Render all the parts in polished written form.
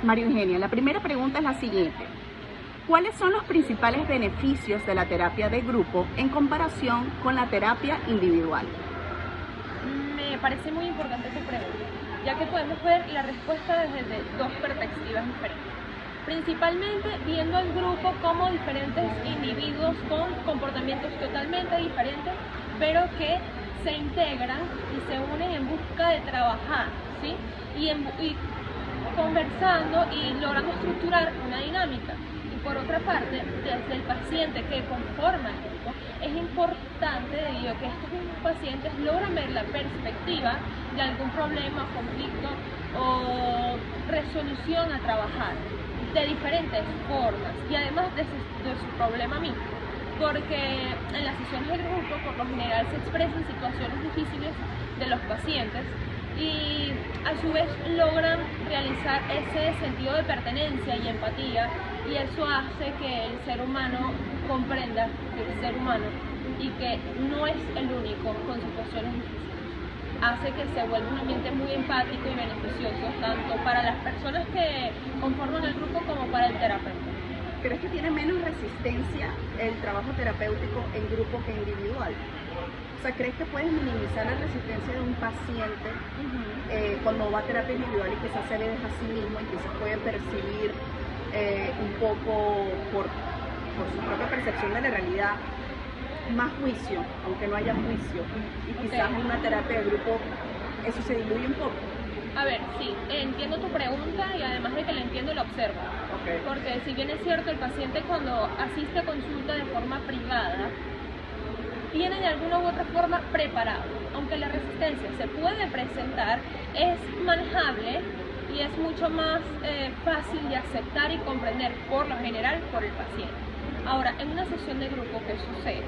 María Eugenia, la primera pregunta es la siguiente. ¿Cuáles son los principales beneficios de la terapia de grupo en comparación con la terapia individual? Me parece muy importante tu pregunta, ya que podemos ver la respuesta desde dos perspectivas diferentes. Principalmente viendo al grupo como diferentes individuos con comportamientos totalmente diferentes, pero que se integran y se unen en busca de trabajar, ¿sí? Y conversando y logrando estructurar una dinámica. Y por otra parte, desde el paciente que conforma el grupo, es importante debido a que estos mismos pacientes logran ver la perspectiva de algún problema, conflicto o resolución a trabajar de diferentes formas y además de su problema mismo, porque en las sesiones de grupo por lo general se expresan situaciones difíciles de los pacientes y a su vez logran realizar ese sentido de pertenencia y empatía, y eso hace que el ser humano comprenda que es ser humano y que no es el único con situaciones difíciles. Hace que se vuelva un ambiente muy empático y beneficioso tanto para las personas que conforman el grupo como para el terapeuta. ¿Crees que tiene menos resistencia el trabajo terapéutico en grupo que individual? O sea, ¿crees que puedes minimizar la resistencia de un paciente cuando va a terapia individual y quizás se ve a sí mismo y quizás puede percibir un poco por su propia percepción de la realidad más juicio, aunque no haya juicio, y quizás en una terapia de grupo eso se diluye un poco? A ver, sí, entiendo tu pregunta y además de que la entiendo, la observo. Porque si bien es cierto, el paciente cuando asiste a consulta de forma privada viene de alguna u otra forma preparado. Aunque la resistencia se puede presentar, es manejable y es mucho más fácil de aceptar y comprender por lo general por el paciente. Ahora, en una sesión de grupo, ¿qué sucede?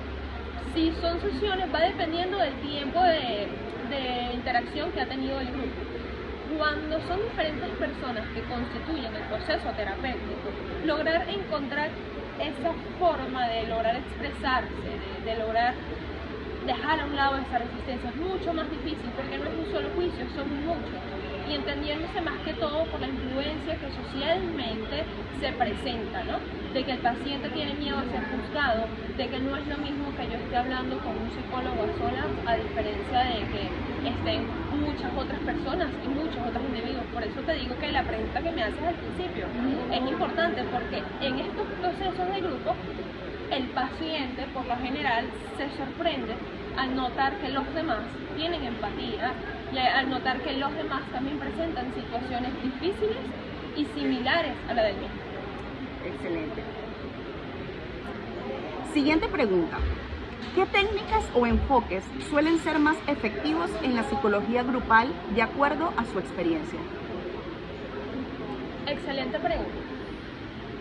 Si son sesiones, va dependiendo del tiempo de interacción que ha tenido el grupo. Cuando son diferentes personas que constituyen el proceso terapéutico, lograr encontrar esa forma de lograr expresarse, de lograr dejar a un lado esa resistencia es mucho más difícil, porque no es un solo juicio, son muchos, y entendiéndose más que todo por la influencia que socialmente se presenta, ¿no? De que el paciente tiene miedo a ser juzgado, de que no es lo mismo que yo esté hablando con un psicólogo a solas, a diferencia de que estén muchas otras personas y muchos otros individuos. Por eso te digo que la pregunta que me haces al principio es importante, porque en estos procesos de grupo el paciente por lo general se sorprende al notar que los demás tienen empatía y al notar que los demás también presentan situaciones difíciles y similares a la del mismo. Excelente. Siguiente pregunta. ¿Qué técnicas o enfoques suelen ser más efectivos en la psicología grupal de acuerdo a su experiencia? Excelente pregunta.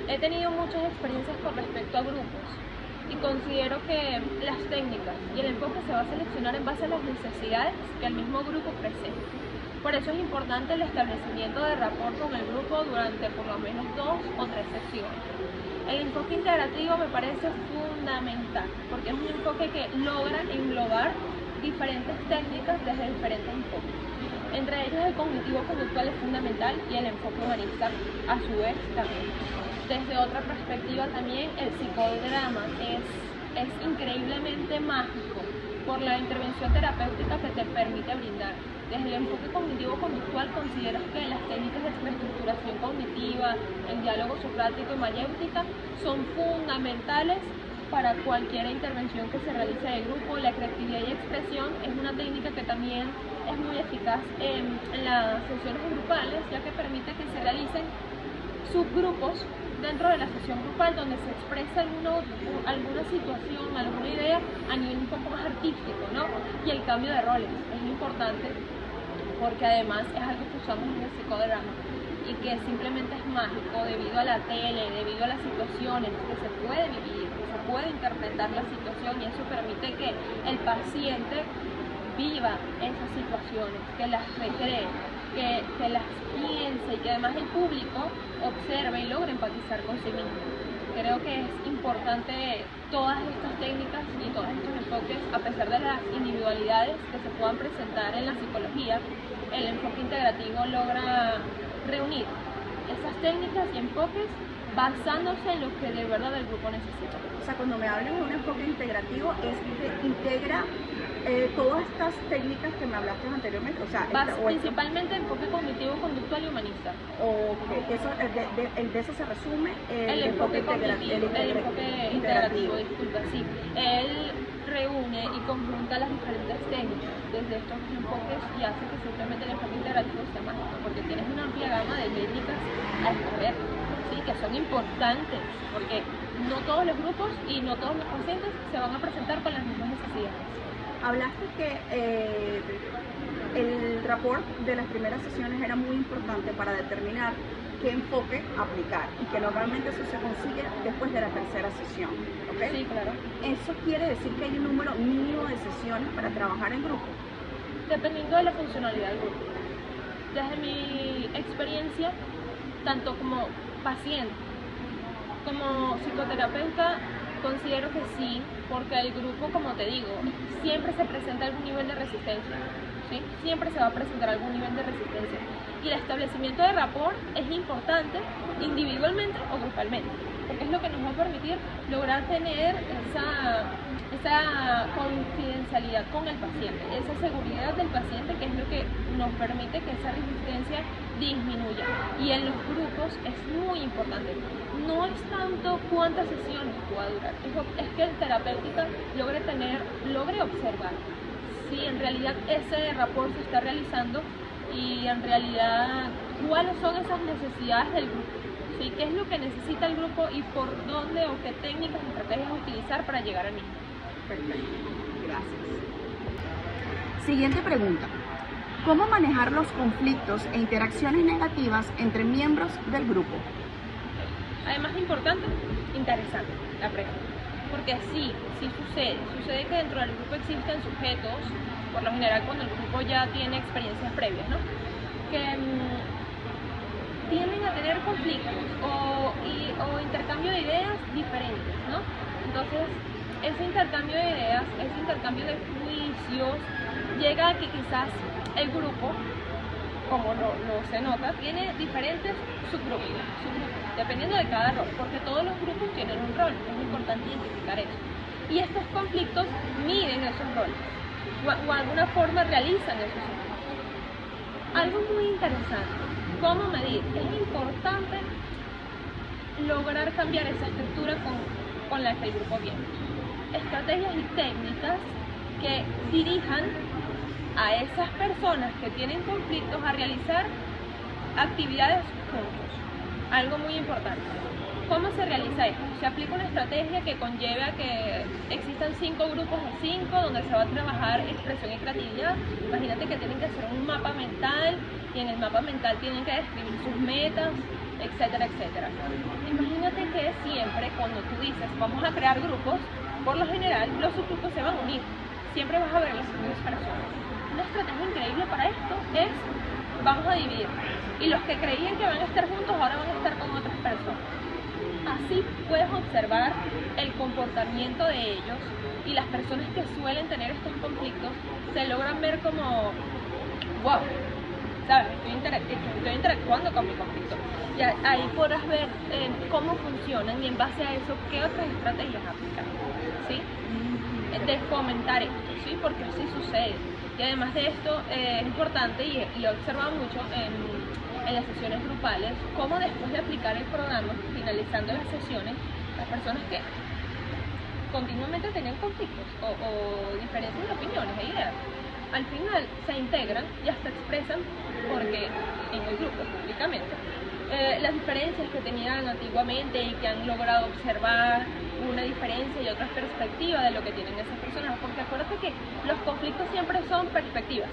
He tenido muchas experiencias con respecto a grupos y considero que las técnicas y el enfoque se va a seleccionar en base a las necesidades que el mismo grupo presenta. Por eso es importante el establecimiento de rapport con el grupo durante por lo menos 2 o 3 sesiones. El enfoque integrativo me parece fundamental porque es un enfoque que logra englobar diferentes técnicas desde diferentes enfoques. Entre ellos el cognitivo-conductual es fundamental y el enfoque humanista a su vez también. Desde otra perspectiva también el psicodrama es increíblemente mágico por la intervención terapéutica que te permite brindar. Desde el enfoque cognitivo-conductual considero que las técnicas de reestructuración cognitiva, el diálogo socrático y mayéutica son fundamentales para cualquier intervención que se realice en el grupo. La creatividad y expresión es una técnica que también es muy eficaz en las sesiones grupales, ya que permite que se realicen subgrupos dentro de la sesión grupal donde se expresa alguna situación, alguna idea a nivel un poco más artístico, ¿no? Y el cambio de roles es importante porque además es algo que usamos en el psicodrama y que simplemente es mágico debido a la tele, debido a las situaciones que se puede vivir, que se puede interpretar la situación, y eso permite que el paciente viva esas situaciones, que las recree, que las piense y que además el público observe y logre empatizar con sí mismo. Creo que es importante todas estas técnicas y todos estos enfoques, a pesar de las individualidades que se puedan presentar en la psicología. El enfoque integrativo logra reunir esas técnicas y enfoques basándose en lo que de verdad el grupo necesita. O sea, cuando me hablan de un enfoque integrativo, es que integra todas estas técnicas que me hablaste anteriormente. O sea, principalmente enfoque cognitivo, conductual y humanista. O que eso, de eso se resume el enfoque cognitivo, el enfoque integrativo, disculpa, sí. Él reúne y conjunta las diferentes técnicas desde estos enfoques y hace que simplemente el enfoque integrativo sea mágico, porque tienes una amplia gama de técnicas a escoger, ¿sí? Que son importantes, porque no todos los grupos y no todos los pacientes se van a presentar con las mismas necesidades. Hablaste que el rapport de las primeras sesiones era muy importante para determinar qué enfoque aplicar y que normalmente eso se consigue después de la tercera sesión, ¿ok? Sí, claro. ¿Eso quiere decir que hay un número mínimo de sesiones para trabajar en grupo? Dependiendo de la funcionalidad del grupo. Desde mi experiencia, tanto como paciente como psicoterapeuta, considero que sí, porque el grupo, como te digo, siempre se presenta algún nivel de resistencia, ¿sí? Siempre se va a presentar algún nivel de resistencia. Y el establecimiento de rapport es importante individualmente o grupalmente, porque es lo que nos va a permitir lograr tener esa confidencialidad con el paciente, esa seguridad del paciente, que es lo que nos permite que esa resistencia disminuya. Y en los grupos es muy importante. No es tanto cuántas sesiones pueda durar, es que el terapéutica logre observar si en realidad ese rapport se está realizando y en realidad cuáles son esas necesidades del grupo, ¿sí? ¿Qué es lo que necesita el grupo y por dónde o qué técnicas y estrategias utilizar para llegar al mismo? Perfecto, gracias. Siguiente pregunta. ¿Cómo manejar los conflictos e interacciones negativas entre miembros del grupo? Además de importante, interesante la pregunta, porque sí sucede que dentro del grupo existen sujetos, por lo general cuando el grupo ya tiene experiencias previas, ¿no? Que tienden a tener conflictos o intercambio de ideas diferentes, ¿no? Entonces, ese intercambio de ideas, ese intercambio de juicios, llega a que quizás el grupo, como lo se nota, tiene diferentes subgrupos, dependiendo de cada rol, porque todos los grupos tienen un rol, es importante identificar eso. Y estos conflictos miden esos roles, o de alguna forma realizan esos conflictos. Algo muy interesante, ¿cómo medir? Es importante lograr cambiar esa estructura con la que el grupo viene. Estrategias y técnicas que dirijan a esas personas que tienen conflictos a realizar actividades juntos. Algo muy importante. ¿Cómo se realiza esto? Se aplica una estrategia que conlleve a que existan 5 grupos de 5 donde se va a trabajar expresión y creatividad. Imagínate que tienen que hacer un mapa mental y en el mapa mental tienen que describir sus metas, etcétera, etcétera. Imagínate que siempre cuando tú dices vamos a crear grupos, por lo general los subgrupos se van a unir. Siempre vas a ver las mismas personas. Una estrategia increíble para esto es vamos a dividir. Y los que creían que van a estar juntos ahora van a estar con otras personas. Así puedes observar el comportamiento de ellos y las personas que suelen tener estos conflictos se logran ver como, wow, ¿sabes? Estoy interactuando con mi conflicto. Y ahí podrás ver cómo funcionan y en base a eso qué otras estrategias aplicar, ¿sí? De fomentar esto, ¿sí? Porque así sucede. Y además de esto es importante y lo he observado mucho en las sesiones grupales, cómo después de aplicar el programa, finalizando las sesiones, las personas que continuamente tenían conflictos o diferencias de opiniones e ideas, al final se integran y hasta expresan, porque en el grupo públicamente, las diferencias que tenían antiguamente y que han logrado observar una diferencia y otra perspectiva de lo que tienen esas personas, porque acuérdate que los conflictos siempre son perspectivas,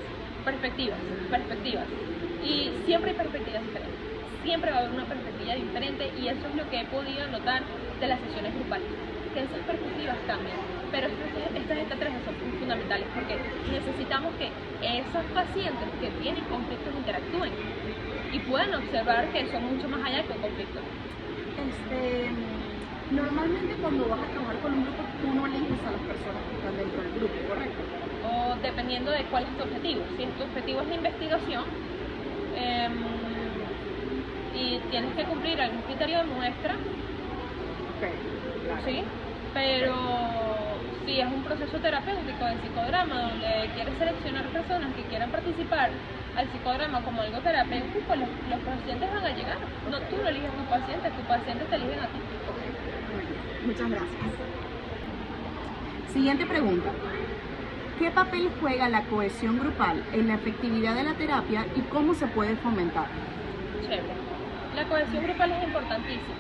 y siempre hay perspectivas diferentes, siempre va a haber una perspectiva diferente y eso es lo que he podido notar de las sesiones grupales, que esas perspectivas cambian, pero estas estrategias son fundamentales porque necesitamos que esos pacientes que tienen conflictos interactúen y puedan observar que son mucho más allá que un conflicto. Normalmente cuando vas a trabajar con un grupo, tú no eliges a las personas que están dentro del grupo, ¿correcto? O dependiendo de cuál es tu objetivo. Si tu objetivo es la investigación y tienes que cumplir algún criterio de muestra, ¿sí? Pero si es un proceso terapéutico de psicodrama donde quieres seleccionar personas que quieran participar al psicodrama como algo terapéutico, los pacientes van a llegar. No, tú no eliges a tu paciente te eligen a ti. Muchas gracias. Siguiente pregunta. ¿Qué papel juega la cohesión grupal en la efectividad de la terapia y cómo se puede fomentar? Chévere. La cohesión grupal es importantísima,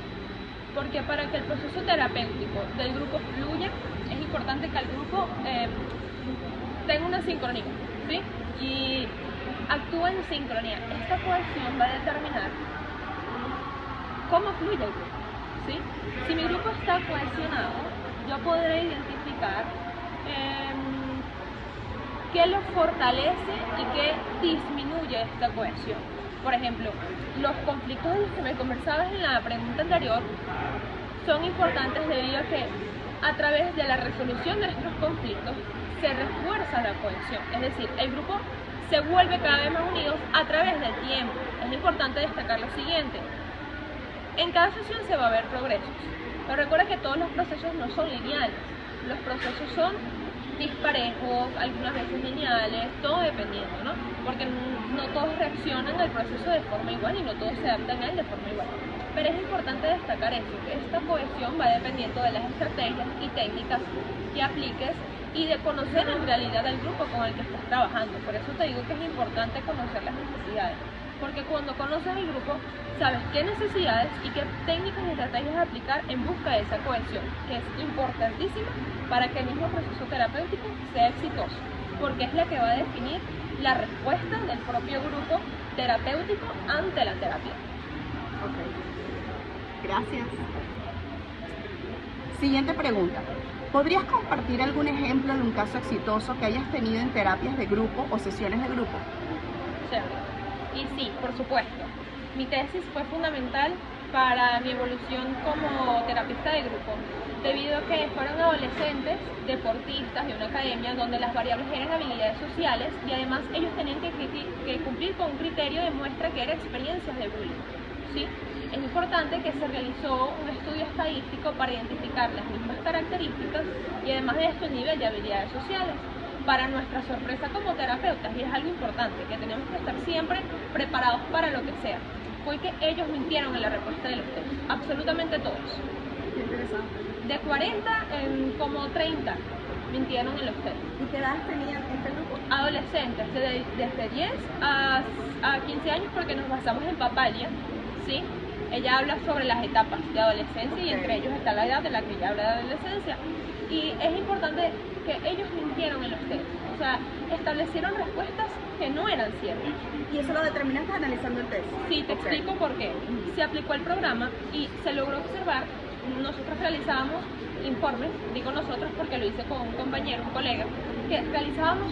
porque para que el proceso terapéutico del grupo fluya, es importante que el grupo tenga una sincronía, ¿sí? Y actúe en sincronía. Esta cohesión va a determinar cómo fluye el grupo, ¿sí? Si mi grupo está cohesionado, yo podré identificar qué lo fortalece y qué disminuye esta cohesión. Por ejemplo, los conflictos de los que me conversabas en la pregunta anterior son importantes debido a que a través de la resolución de nuestros conflictos se refuerza la cohesión, es decir, el grupo se vuelve cada vez más unidos a través del tiempo. Es importante destacar lo siguiente: en cada sesión se va a ver progresos, pero recuerda que todos los procesos no son lineales, los procesos son disparejos, algunas veces lineales, todo dependiendo, ¿no? Porque no todos reaccionan al proceso de forma igual y no todos se adaptan a él de forma igual. Pero es importante destacar eso, que esta cohesión va dependiendo de las estrategias y técnicas que apliques y de conocer en realidad al grupo con el que estás trabajando. Por eso te digo que es importante conocer las necesidades, porque cuando conoces el grupo sabes qué necesidades y qué técnicas y estrategias aplicar en busca de esa cohesión, que es importantísima para que el mismo proceso terapéutico sea exitoso, porque es la que va a definir la respuesta del propio grupo terapéutico ante la terapia. Ok, gracias. Siguiente pregunta. ¿Podrías compartir algún ejemplo de un caso exitoso que hayas tenido en terapias de grupo o sesiones de grupo? Sí. Y sí, por supuesto. Mi tesis fue fundamental para mi evolución como terapista de grupo, debido a que fueron adolescentes, deportistas de una academia donde las variables eran habilidades sociales y además ellos tenían que cumplir con un criterio de muestra que era experiencias de bullying, ¿sí? Es importante que se realizó un estudio estadístico para identificar las mismas características y además de esto el nivel de habilidades sociales. Para nuestra sorpresa como terapeutas, y es algo importante, que tenemos que estar siempre preparados para lo que sea, fue que ellos mintieron en la respuesta de los test, absolutamente todos. Qué interesante. De 40 en como 30 mintieron en los test. ¿Y qué edad tenían este grupo? Adolescentes, desde 10 a 15 años, porque nos basamos en Papalia, ¿sí? Ella habla sobre las etapas de adolescencia y entre ellos está la edad de la que ella habla de adolescencia. Y es importante que ellos mintieron en los test, o sea, establecieron respuestas que no eran ciertas. ¿Y eso lo determinaste analizando el test? Sí, te explico por qué. Se aplicó el programa y se logró observar, nosotros realizábamos informes, digo nosotros porque lo hice con un compañero, un colega, que realizábamos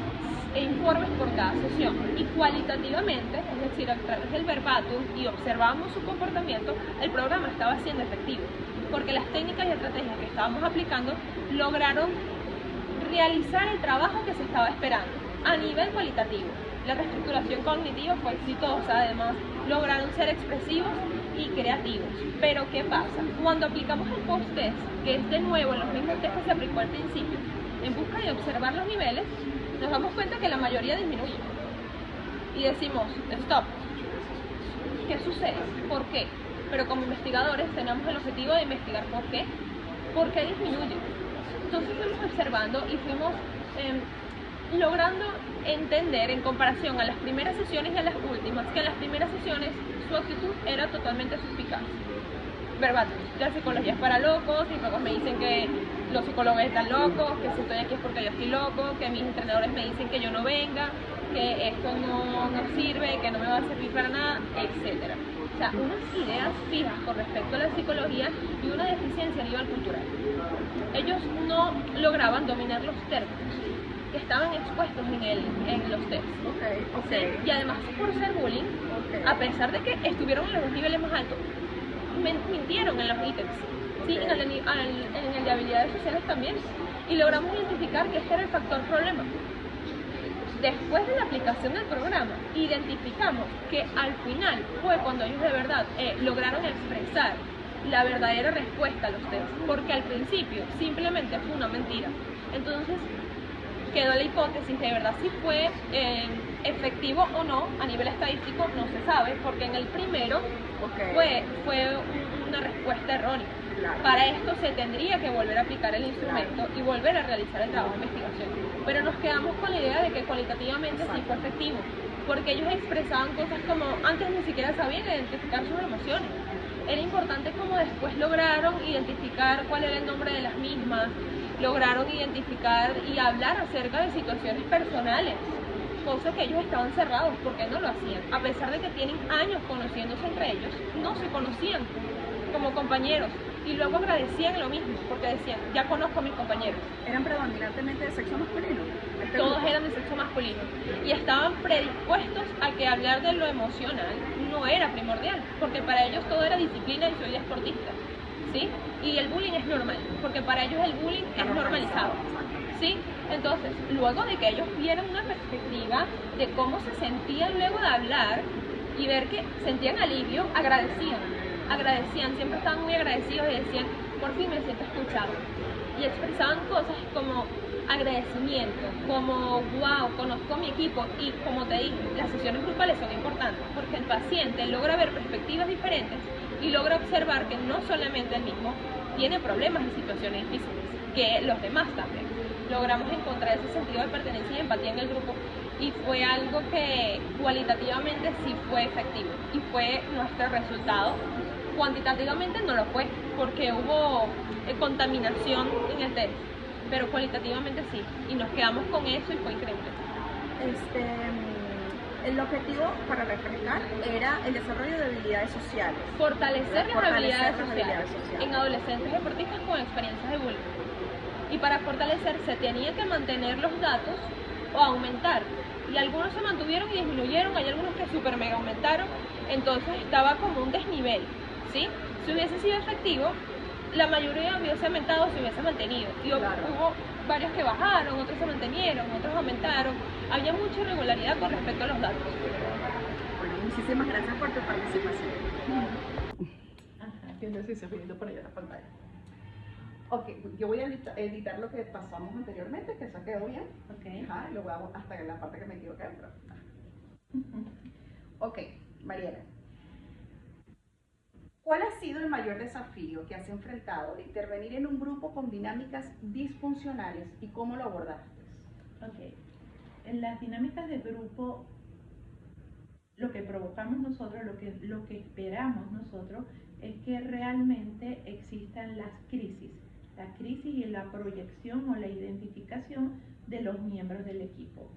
informes por cada sesión y cualitativamente, es decir, a través del verbatim y observábamos su comportamiento, el programa estaba siendo efectivo, porque las técnicas y estrategias que estábamos aplicando lograron realizar el trabajo que se estaba esperando a nivel cualitativo. La reestructuración cognitiva fue exitosa, además lograron ser expresivos y creativos. Pero ¿qué pasa? Cuando aplicamos el post-test, que es de nuevo en los mismos test que se aplicó al principio, en busca de observar los niveles, nos damos cuenta que la mayoría disminuye. Y decimos, stop. ¿Qué sucede? ¿Por qué? Pero como investigadores tenemos el objetivo de investigar por qué. ¿Por qué disminuye? Entonces fuimos observando y fuimos logrando entender en comparación a las primeras sesiones y a las últimas, que en las primeras sesiones su actitud era totalmente suspicaz. Verbatim, la psicología es para locos, mis papás me dicen que los psicólogos están locos, que si estoy aquí es porque yo estoy loco, que mis entrenadores me dicen que yo no venga, que esto no sirve, que no me va a servir para nada, etc. O sea, unas ideas fijas con respecto a la psicología y una deficiencia a nivel cultural. Ellos no lograban dominar los términos que estaban expuestos en los tests. Okay. ¿Sí? Y además, por ser bullying, a pesar de que estuvieron en los niveles más altos, mintieron en los ítems, ¿sí? En el de habilidades sociales también, y logramos identificar que este era el factor problema. Después de la aplicación del programa, identificamos que al final fue cuando ellos de verdad lograron expresar la verdadera respuesta a los test, porque al principio simplemente fue una mentira. Entonces quedó la hipótesis de verdad si fue efectivo o no a nivel estadístico, no se sabe, porque en el primero fue una respuesta errónea. Claro. Para esto se tendría que volver a aplicar el instrumento y volver a realizar el trabajo de investigación. Pero nos quedamos con la idea de que cualitativamente sí fue efectivo, porque ellos expresaban cosas como antes ni siquiera sabían identificar sus emociones. Era importante como después lograron identificar cuál era el nombre de las mismas, lograron identificar y hablar acerca de situaciones personales, cosas que ellos estaban cerrados porque no lo hacían. A pesar de que tienen años conociéndose entre ellos, no se conocían como compañeros y luego agradecían lo mismo porque decían, ya conozco a mis compañeros. ¿Eran predominantemente de sexo masculino? Todos eran de sexo masculino y estaban predispuestos a que hablar de lo emocional no era primordial, porque para ellos todo era disciplina y soy deportista, ¿sí? Y el bullying es normal, porque para ellos el bullying es normalizado, ¿sí? Entonces, luego de que ellos vieron una perspectiva de cómo se sentían luego de hablar y ver que sentían alivio, agradecían, siempre estaban muy agradecidos y decían, por fin me siento escuchado. Y expresaban cosas como agradecimiento, como wow, conozco a mi equipo. Y como te dije, las sesiones grupales son importantes porque el paciente logra ver perspectivas diferentes y logra observar que no solamente él mismo tiene problemas y situaciones difíciles, que los demás también. Logramos encontrar ese sentido de pertenencia y empatía en el grupo y fue algo que cualitativamente sí fue efectivo y fue nuestro resultado. Cuantitativamente no lo fue porque hubo contaminación en el test, pero cualitativamente sí, y nos quedamos con eso y fue increíble. El objetivo, para refrescar, era el desarrollo de habilidades sociales. Fortalecer las habilidades sociales en adolescentes deportistas con experiencias de bullying. Y para fortalecer se tenía que mantener los datos o aumentar. Y algunos se mantuvieron y disminuyeron, hay algunos que super mega aumentaron, entonces estaba como un desnivel, ¿sí? Si hubiese sido efectivo, la mayoría hubiese aumentado, se hubiese mantenido. Y hubo varios que bajaron, otros se mantenieron, otros aumentaron. Había mucha irregularidad con respecto a los datos. Bueno, muchísimas gracias por tu participación. Tiene si se viendo por allá la pantalla. Ok, yo voy a editar lo que pasamos anteriormente, que eso quedó bien. Okay. Ajá, y lo voy a hasta la parte que me equivoqué. Pero... Ok, Mariela. ¿Cuál ha sido el mayor desafío que has enfrentado al intervenir en un grupo con dinámicas disfuncionales y cómo lo abordaste? Ok, en las dinámicas de grupo, lo que provocamos nosotros, lo que esperamos nosotros, es que realmente existan las crisis y la proyección o la identificación de los miembros del equipo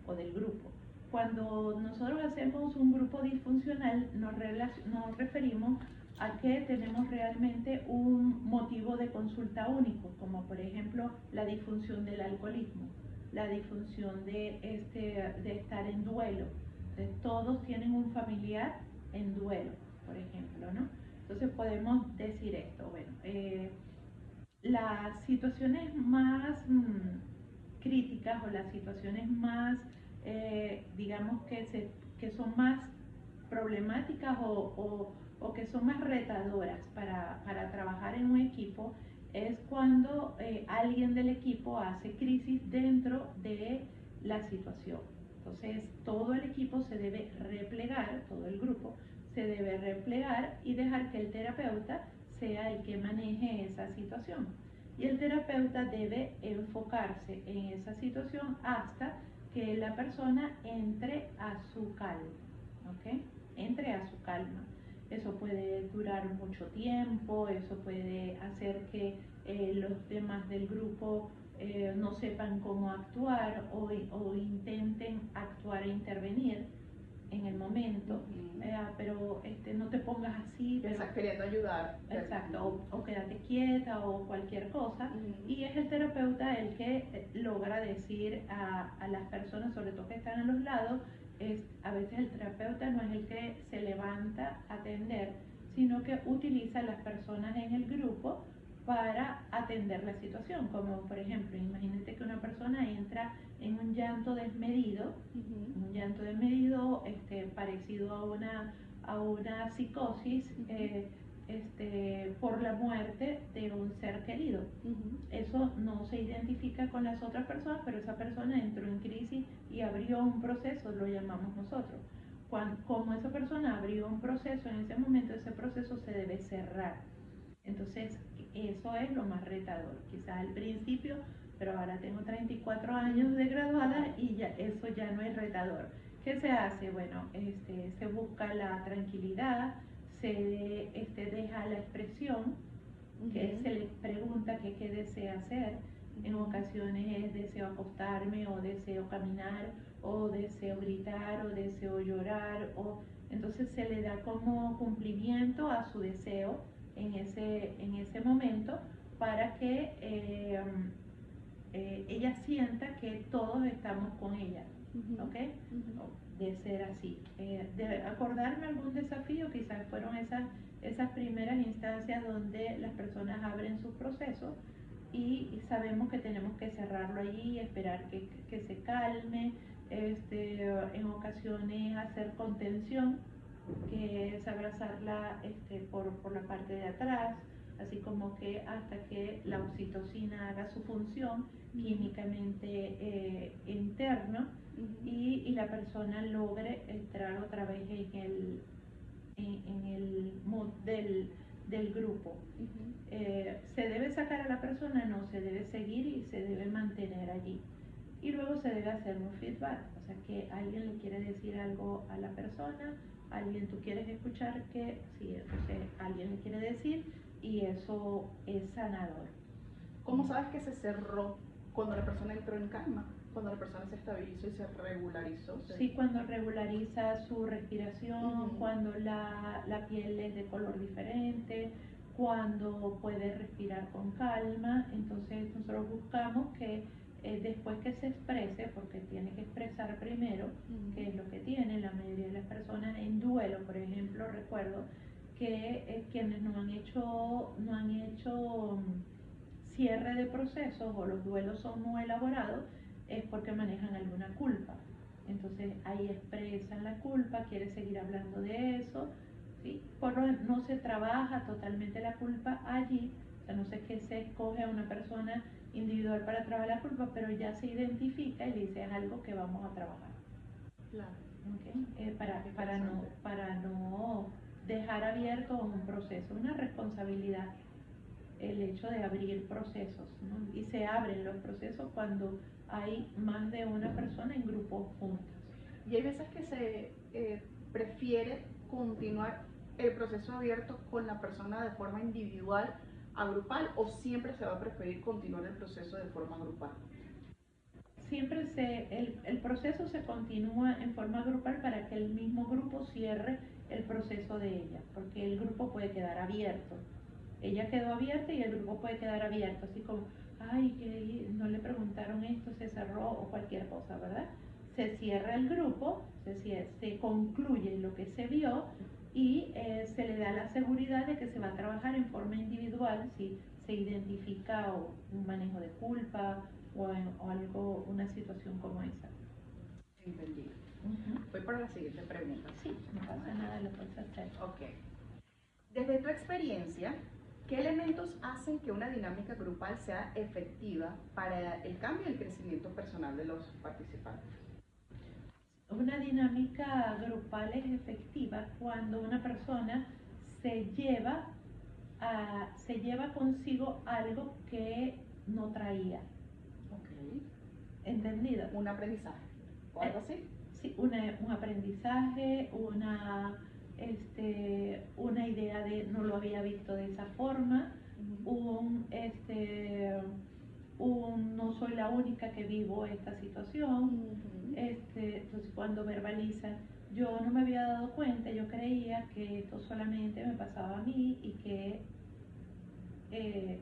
o del grupo. Cuando nosotros hacemos un grupo disfuncional, nos referimos a que tenemos realmente un motivo de consulta único, como por ejemplo la disfunción del alcoholismo, la disfunción de estar en duelo. Entonces, todos tienen un familiar en duelo, por ejemplo, ¿no? Entonces podemos decir esto, bueno, las situaciones más críticas o las situaciones más, digamos que son más problemáticas o que son más retadoras para trabajar en un equipo es cuando alguien del equipo hace crisis dentro de la situación. Entonces todo el equipo se debe replegar, todo el grupo se debe replegar y dejar que el terapeuta sea el que maneje esa situación. Y el terapeuta debe enfocarse en esa situación hasta que la persona entre a su calma, ¿ok? Entre a su calma. Eso puede durar mucho tiempo, eso puede hacer que los demás del grupo no sepan cómo actuar o intenten actuar e intervenir en el momento, pero no te pongas así. Estás queriendo ayudar. Exacto, o quédate quieta o cualquier cosa. Y es el terapeuta el que logra decir a las personas, sobre todo que están a los lados, a veces el terapeuta no es el que se levanta a atender, sino que utiliza a las personas en el grupo para atender la situación, como por ejemplo, imagínate que una persona entra en un llanto desmedido, parecido a una psicosis, por la muerte de un ser querido. Eso no se identifica con las otras personas, pero esa persona entró en crisis y abrió un proceso, lo llamamos nosotros. Como esa persona abrió un proceso, en ese momento ese proceso se debe cerrar. Entonces, eso es lo más retador. Quizás al principio, pero ahora tengo 34 años de graduada y ya, eso ya no es retador. ¿Qué se hace? Bueno, se busca la tranquilidad, se deja la expresión, que se le pregunta qué desea hacer. En ocasiones es deseo acostarme, o deseo caminar, o deseo gritar, o deseo llorar, entonces se le da como cumplimiento a su deseo en ese momento, para que ella sienta que todos estamos con ella, ¿ok? De ser así. De acordarme algún desafío, quizás fueron esas primeras instancias donde las personas abren sus procesos y sabemos que tenemos que cerrarlo allí, esperar que se calme, en ocasiones hacer contención, que es abrazarla por la parte de atrás, así como que hasta que la oxitocina haga su función químicamente interna, y la persona logre entrar otra vez en el mood del grupo. ¿Se debe sacar a la persona? No, se debe seguir y se debe mantener allí. Y luego se debe hacer un feedback, o sea que alguien le quiere decir algo a la persona, alguien tú quieres escuchar que sí, entonces alguien le quiere decir, y eso es sanador. ¿Cómo sabes que se cerró cuando la persona entró en calma? Cuando la persona se estabilizó y se regularizó. Sí, cuando regulariza su respiración, cuando la piel es de color diferente, cuando puede respirar con calma. Entonces nosotros buscamos que después que se exprese, porque tiene que expresar primero qué es lo que tiene. La mayoría de las personas en duelo, por ejemplo, recuerdo que quienes no han hecho cierre de procesos, o los duelos son no elaborados, es porque manejan alguna culpa. Entonces ahí expresan la culpa, quiere seguir hablando de eso, ¿sí? No se trabaja totalmente la culpa allí, o sea, no sé qué se escoge a una persona individual para trabajar la culpa, pero ya se identifica y le dice: es algo que vamos a trabajar. Claro. ¿Okay? Para no dejar abierto un proceso, una responsabilidad, el hecho de abrir procesos, ¿no? Y se abren los procesos cuando hay más de una persona en grupos juntos. Y hay veces que se prefiere continuar el proceso abierto con la persona de forma individual a grupal, o siempre se va a preferir continuar el proceso de forma grupal. Siempre el proceso se continúa en forma grupal para que el mismo grupo cierre el proceso de ella, porque el grupo puede quedar abierto. Ella quedó abierta y el grupo puede quedar abierto, así como, ay, que no le preguntaron esto, se cerró, o cualquier cosa, ¿verdad? Se cierra el grupo, se concluye lo que se vio, y se le da la seguridad de que se va a trabajar en forma individual si se identifica un manejo de culpa o algo, una situación como esa. Entendido. Voy para la siguiente pregunta. Sí, no pasa nada, lo puedes hacer. Ok. Desde tu experiencia, ¿qué elementos hacen que una dinámica grupal sea efectiva para el cambio y el crecimiento personal de los participantes? Una dinámica grupal es efectiva cuando una persona se lleva consigo algo que no traía. Ok. ¿Entendido? Un aprendizaje, o algo así. Sí, un aprendizaje, una idea de no lo había visto de esa forma, no soy la única que vivo esta situación. Entonces cuando verbalizan, yo no me había dado cuenta, yo creía que esto solamente me pasaba a mí, y que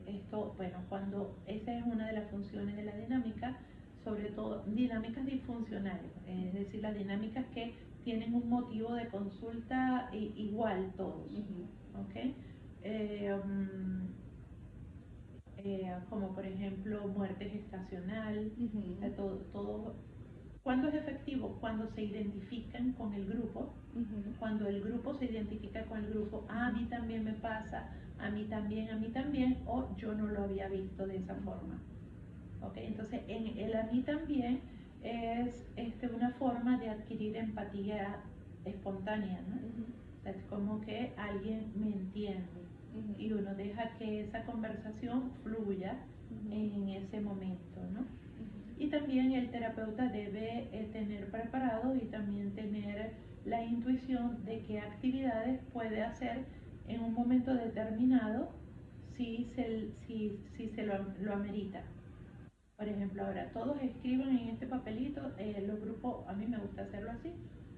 esto, bueno, cuando esa es una de las funciones de la dinámica, sobre todo dinámicas disfuncionales, es decir, las dinámicas que tienen un motivo de consulta igual todos, ¿ok? como por ejemplo muerte gestacional, Ujú, todo. ¿Cuándo es efectivo? Cuando se identifican con el grupo, ujú, cuando el grupo se identifica con el grupo, "Ah, a mí también me pasa, a mí también, o yo no lo había visto de esa forma". ¿Ok? Entonces, en el a mí también es una forma de adquirir empatía espontánea, ¿no? ujú, O sea, es como que alguien me entiende ujú, y uno deja que esa conversación fluya ujú, en ese momento, ¿no? ujú. Y también el terapeuta debe tener preparado y también tener la intuición de qué actividades puede hacer en un momento determinado si se lo amerita. Por ejemplo, ahora todos escriban en este papelito, los grupos, a mí me gusta hacerlo así,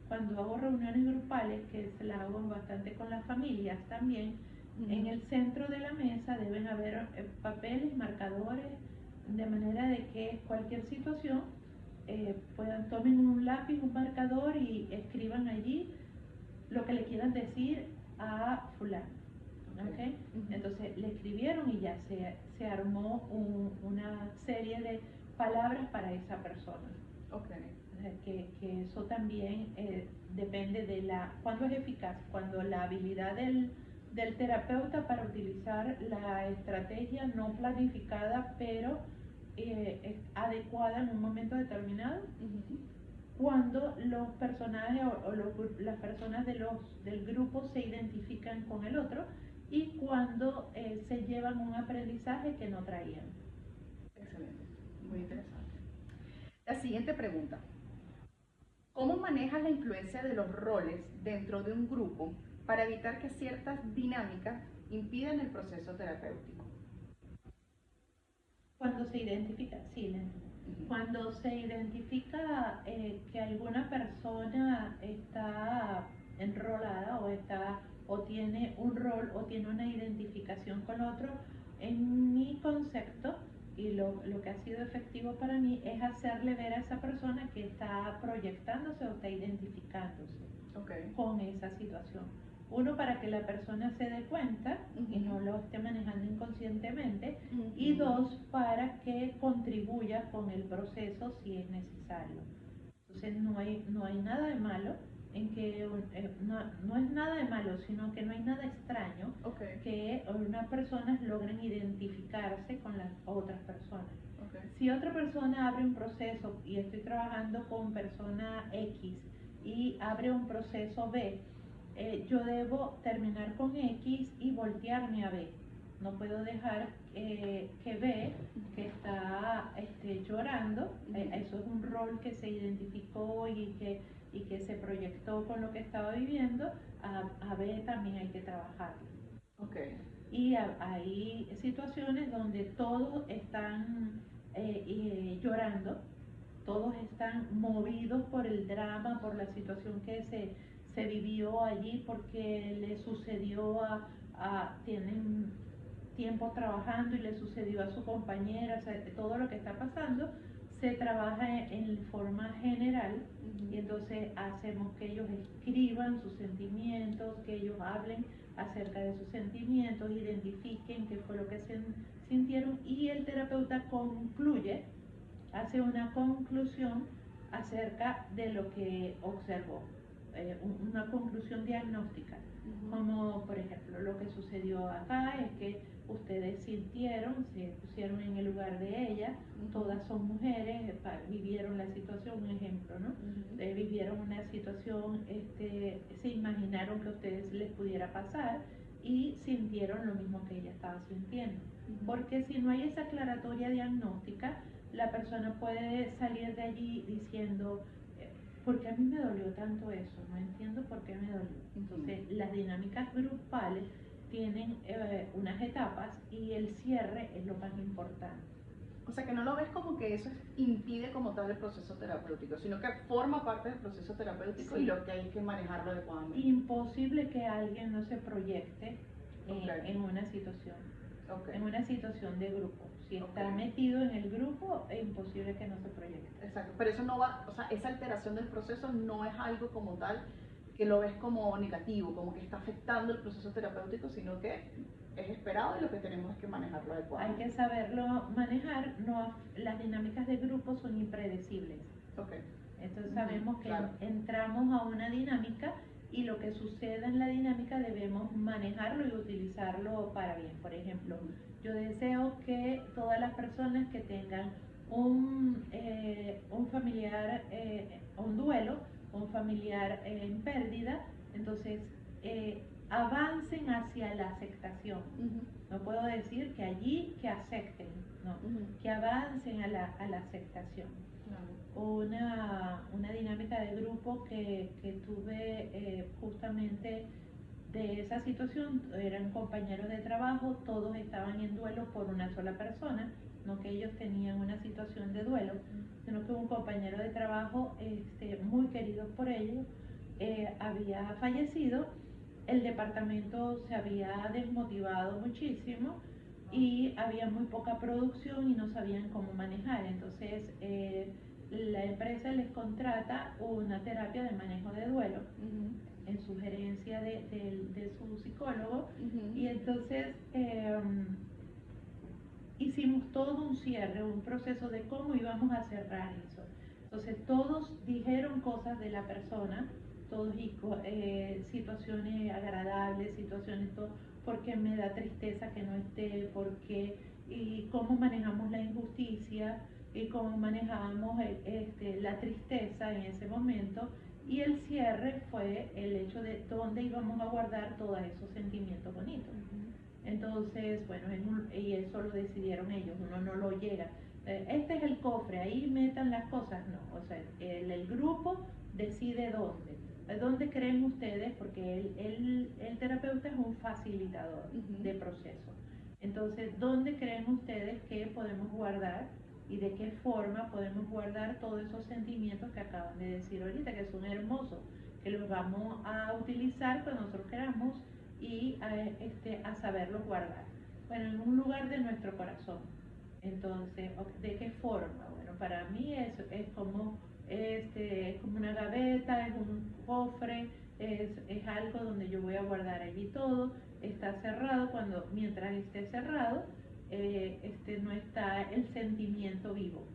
cuando hago reuniones grupales, que se las hago bastante con las familias también, en el centro de la mesa deben haber papeles, marcadores, de manera de que cualquier situación tomen un lápiz, un marcador y escriban allí lo que le quieran decir a fulano. ¿Okay? Ujú. Entonces le escribieron y ya se armó una serie de palabras para esa persona. Ok. O sea, que eso también depende de cuándo es eficaz, cuando la habilidad del terapeuta para utilizar la estrategia no planificada, pero es adecuada en un momento determinado, Ujú. cuando los personajes las personas del grupo se identifican con el otro y cuando se llevan un aprendizaje que no traían. Excelente. Muy interesante. La siguiente pregunta. ¿Cómo manejas la influencia de los roles dentro de un grupo para evitar que ciertas dinámicas impidan el proceso terapéutico? Cuando se identifica, sí, Ujú. cuando se identifica que alguna persona está enrolada o tiene un rol o tiene una identificación con otro, en mi concepto y lo que ha sido efectivo para mí es hacerle ver a esa persona que está proyectándose o está identificándose Ok. con esa situación. Uno, para que la persona se dé cuenta y Ujú. no lo esté manejando inconscientemente. Ujú. Y dos, para que contribuya con el proceso si es necesario. Entonces no hay nada de malo en que, no es nada de malo, sino que no hay nada extraño Ok. que unas personas logren identificarse con las otras personas. Ok. Si otra persona abre un proceso y estoy trabajando con persona X y abre un proceso B, yo debo terminar con X y voltearme a B. No puedo dejar que B, que está llorando, eso es un rol que se identificó y que se proyectó con lo que estaba viviendo, a B también hay que trabajarlo. Ok. Y hay situaciones donde todos están llorando, todos están movidos por el drama, por la situación que se vivió allí, porque le sucedió tienen tiempo trabajando y le sucedió a su compañera, o sea, todo lo que está pasando se trabaja en forma general. Ujú. Y entonces hacemos que ellos escriban sus sentimientos, que ellos hablen acerca de sus sentimientos, identifiquen qué fue lo que sintieron y el terapeuta concluye, hace una conclusión acerca de lo que observó, una conclusión diagnóstica, Ujú. como por ejemplo lo que sucedió acá es que ustedes sintieron, se pusieron en el lugar de ella, Ujú. todas son mujeres, vivieron la situación, un ejemplo, ¿no? Ujú. Vivieron una situación, se imaginaron que a ustedes les pudiera pasar y sintieron lo mismo que ella estaba sintiendo. Ujú. Porque si no hay esa aclaratoria diagnóstica, la persona puede salir de allí diciendo, ¿por qué a mí me dolió tanto eso? No entiendo por qué me dolió. Entonces, las dinámicas grupales tienen unas etapas y el cierre es lo más importante. O sea, que no lo ves como que eso impide como tal el proceso terapéutico, sino que forma parte del proceso terapéutico y Sí. lo que hay que manejarlo adecuadamente. Imposible que alguien no se proyecte Ok. en una situación, Ok. en una situación de grupo. Si está Ok. metido en el grupo, es imposible que no se proyecte. Exacto, pero eso no va, o sea, esa alteración del proceso no es algo como tal que lo ves como negativo, como que está afectando el proceso terapéutico, sino que es esperado y lo que tenemos es que manejarlo Hay adecuadamente. que saberlo manejar, las dinámicas de grupo son impredecibles. Okay. Entonces sabemos que Claro. entramos a una dinámica y lo que suceda en la dinámica debemos manejarlo y utilizarlo para bien. Por ejemplo, yo deseo que todas las personas que tengan un familiar, un duelo, un familiar en pérdida, entonces avancen hacia la aceptación. No puedo decir que allí que acepten, no, que avancen a la aceptación. Una dinámica de grupo que tuve justamente de esa situación, eran compañeros de trabajo, todos estaban en duelo por una sola persona, no que ellos tenían una situación de duelo, sino que un compañero de trabajo muy querido por ellos había fallecido, el departamento se había desmotivado muchísimo y había muy poca producción y no sabían cómo manejar. Entonces la empresa les contrata una terapia de manejo de duelo en sugerencia de su psicólogo y entonces hicimos todo un cierre, un proceso de cómo íbamos a cerrar eso. Entonces todos dijeron cosas de la persona, todos situaciones agradables, situaciones todo, porque me da tristeza que no esté, porque y cómo manejamos la injusticia y cómo manejamos la tristeza en ese momento. Y el cierre fue el hecho de dónde íbamos a guardar todos esos sentimientos bonitos. Entonces, bueno, y eso lo decidieron ellos, uno no lo llega. Este es el cofre, ahí metan las cosas, no. O sea, el grupo decide dónde. ¿Dónde creen ustedes? Porque el terapeuta es un facilitador de proceso. Entonces, ¿dónde creen ustedes que podemos guardar y de qué forma podemos guardar todos esos sentimientos que acaban de decir ahorita, que son hermosos, que los vamos a utilizar cuando nosotros queramos y a saberlos guardar? Bueno, en un lugar de nuestro corazón. Entonces, ¿de qué forma? Bueno, para mí es como una gaveta, es un cofre, es algo donde yo voy a guardar allí todo. Está cerrado, mientras esté cerrado, no está el sentimiento vivo.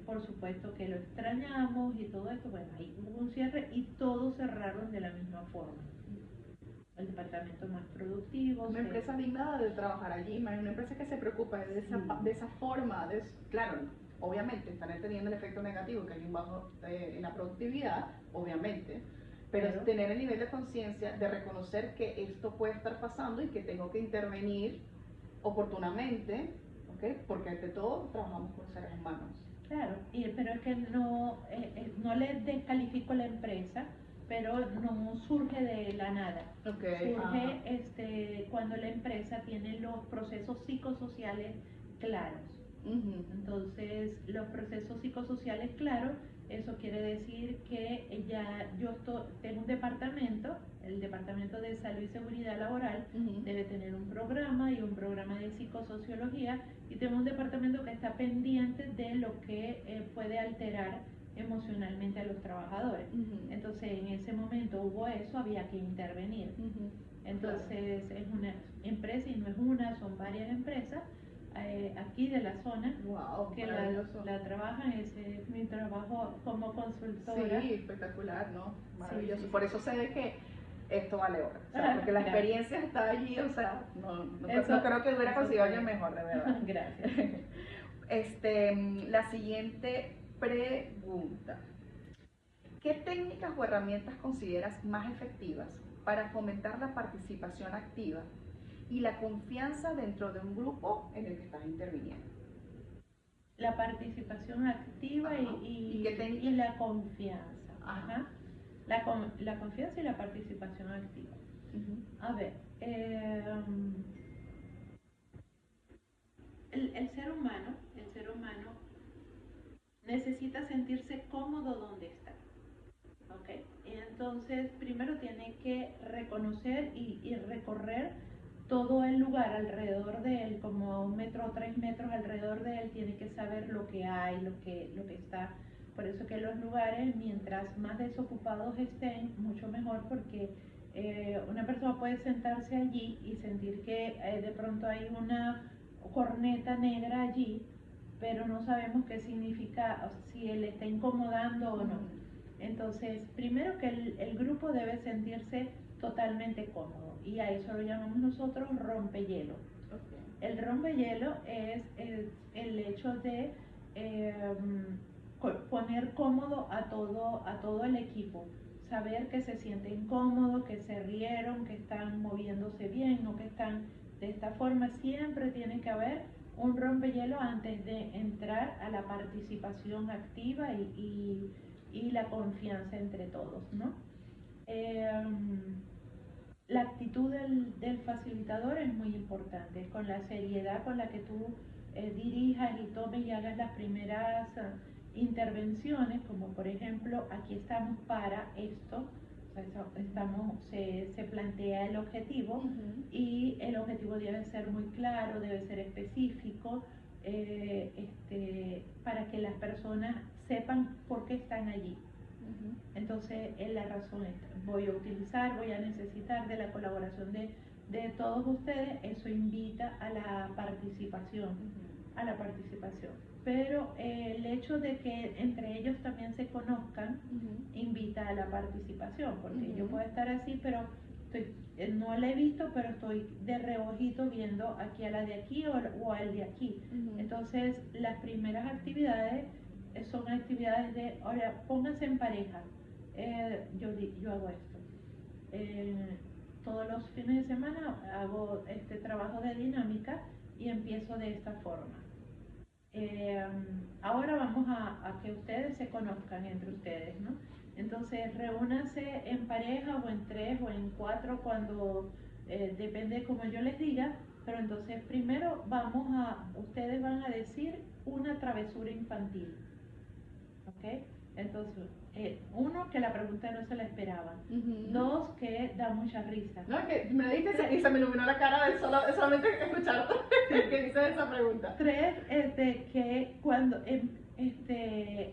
Por supuesto que lo extrañamos y todo esto. Bueno, ahí hubo un cierre y todos cerraron de la misma forma. El departamento más productivo. Una empresa digna de trabajar allí, una empresa que se preocupa de esa forma, claro, obviamente están teniendo el efecto negativo que hay un bajo en la productividad, obviamente, pero tener el nivel de conciencia de reconocer que esto puede estar pasando y que tengo que intervenir oportunamente, ¿okay? Porque ante todo trabajamos con seres humanos. Claro, pero es que no le descalifico la empresa, pero no surge de la nada. Surge cuando la empresa tiene los procesos psicosociales claros. Entonces, los procesos psicosociales claros, eso quiere decir que yo tengo un departamento, el Departamento de Salud y Seguridad Laboral debe tener un programa y un programa de psicosociología, y tengo un departamento que está pendiente de lo que puede alterar emocionalmente a los trabajadores. Entonces, en ese momento hubo eso, había que intervenir. Entonces, es una empresa, y no es una, son varias empresas aquí de la zona que la trabajan. Ese es mi trabajo como consultora. Sí, espectacular, ¿no? Maravilloso. Sí. Por eso sé de que esto vale oro, o sea, porque la experiencia está allí, o sea, no creo que hubiera conseguido alguien mejor, de verdad. Gracias. La siguiente pregunta: ¿qué técnicas o herramientas consideras más efectivas para fomentar la participación activa y la confianza dentro de un grupo en el que estás interviniendo? La participación activa y la confianza. La confianza y la participación activa. A ver, el ser humano necesita sentirse cómodo donde está. ¿Okay? Entonces, primero tiene que reconocer y recorrer todo el lugar alrededor de él, como 1 metro o 3 metros alrededor de él, tiene que saber lo que hay, lo que está. Por eso que los lugares, mientras más desocupados estén, mucho mejor, porque Una persona puede sentarse allí y sentir que de pronto hay una corneta negra allí, pero no sabemos qué significa, o si él está incomodando o no. Entonces, primero que el grupo debe sentirse totalmente cómodo, y a eso lo llamamos nosotros rompehielo. El rompehielo es el hecho de poner cómodo a todo el equipo, saber que se sienten cómodos, que se rieron, que están moviéndose bien o que están de esta forma. Siempre tiene que haber un rompehielo antes de entrar a la participación activa y la confianza entre todos, ¿no? La actitud del facilitador es muy importante, con la seriedad con la que tú dirijas y tomes y hagas las primeras intervenciones, como por ejemplo, aquí estamos para esto, se plantea el objetivo, y el objetivo debe ser muy claro, debe ser específico, para que las personas sepan por qué están allí. Entonces, la razón es, voy a necesitar de la colaboración de todos ustedes. Eso invita a la participación, pero el hecho de que entre ellos también se conozcan invita a la participación, porque yo puedo estar así, pero no la he visto, pero estoy de reojito viendo aquí a la de aquí o al de aquí. Entonces, las primeras actividades son actividades de, ahora pónganse en pareja, yo hago esto. Todos los fines de semana hago este trabajo de dinámica y empiezo de esta forma. Ahora vamos a que ustedes se conozcan entre ustedes, ¿no? Entonces, reúnanse en pareja o en 3 o en 4 cuando depende como yo les diga, pero entonces primero ustedes van a decir una travesura infantil. ¿Ok? Entonces, uno, que la pregunta no se la esperaban. 2, que da mucha risa. No, que me dijiste y se me iluminó la cara de solamente escuchar que dice esa pregunta. 3, que cuando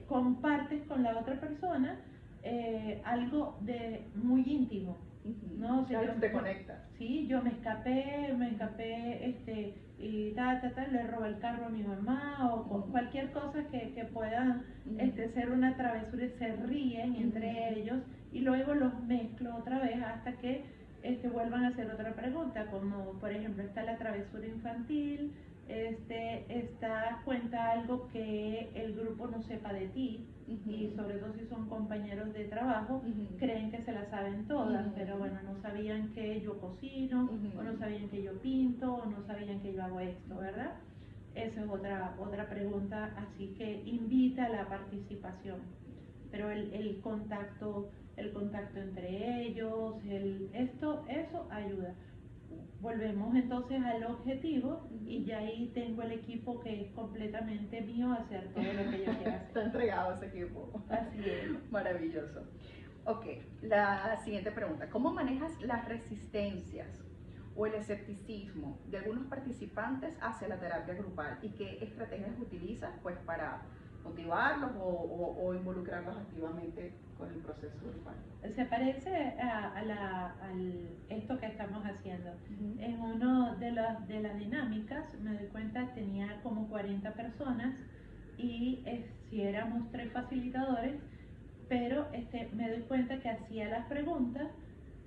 compartes con la otra persona algo de muy íntimo, ¿no? O sea, Claro, te conectas. Sí, yo me escapé, y le robé el carro a mi mamá, o cualquier cosa que pueda ser una travesura, y se ríen entre ellos, y luego los mezclo otra vez hasta que vuelvan a hacer otra pregunta, como por ejemplo está la travesura infantil, cuenta algo que el grupo no sepa de ti, y sobre todo si son compañeros de trabajo, creen que se la saben todas, pero bueno, no sabían que yo cocino, o no sabían que yo pinto, o no sabían que yo hago esto, ¿verdad? Esa es otra pregunta, así que invita a la participación, pero el contacto entre ellos, eso ayuda. Volvemos entonces al objetivo, y ya ahí tengo el equipo que es completamente mío, hacer todo lo que yo quiera hacer. Está entregado ese equipo. Así es. Maravilloso. Ok, la siguiente pregunta. ¿Cómo manejas las resistencias o el escepticismo de algunos participantes hacia la terapia grupal, y qué estrategias utilizas pues para motivarlos o involucrarlos activamente con el proceso grupal? Se parece esto que estamos haciendo. En una de las dinámicas me doy cuenta, tenía como 40 personas, y si éramos 3 facilitadores, pero me doy cuenta que hacía las preguntas